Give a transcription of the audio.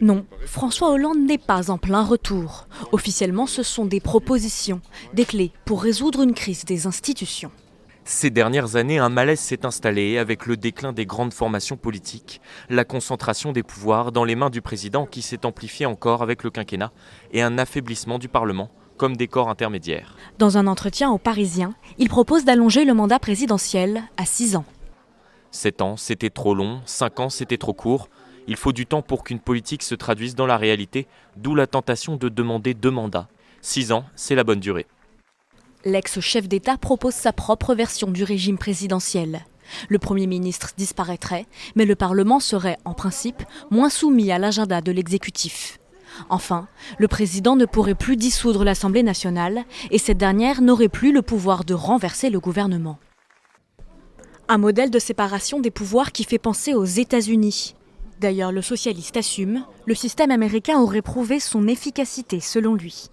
Non, François Hollande n'est pas en plein retour. Officiellement, ce sont des propositions, des clés pour résoudre une crise des institutions. Ces dernières années, un malaise s'est installé avec le déclin des grandes formations politiques, la concentration des pouvoirs dans les mains du président qui s'est amplifié encore avec le quinquennat et un affaiblissement du Parlement comme des corps intermédiaires. Dans un entretien aux Parisiens, il propose d'allonger le mandat présidentiel à 6 ans. 7 ans, c'était trop long, 5 ans, c'était trop court. Il faut du temps pour qu'une politique se traduise dans la réalité, d'où la tentation de demander 2 mandats. 6 ans, c'est la bonne durée. L'ex-chef d'État propose sa propre version du régime présidentiel. Le Premier ministre disparaîtrait, mais le Parlement serait, en principe, moins soumis à l'agenda de l'exécutif. Enfin, le président ne pourrait plus dissoudre l'Assemblée nationale et cette dernière n'aurait plus le pouvoir de renverser le gouvernement. Un modèle de séparation des pouvoirs qui fait penser aux États-Unis. D'ailleurs, le socialiste assume, le système américain aurait prouvé son efficacité selon lui.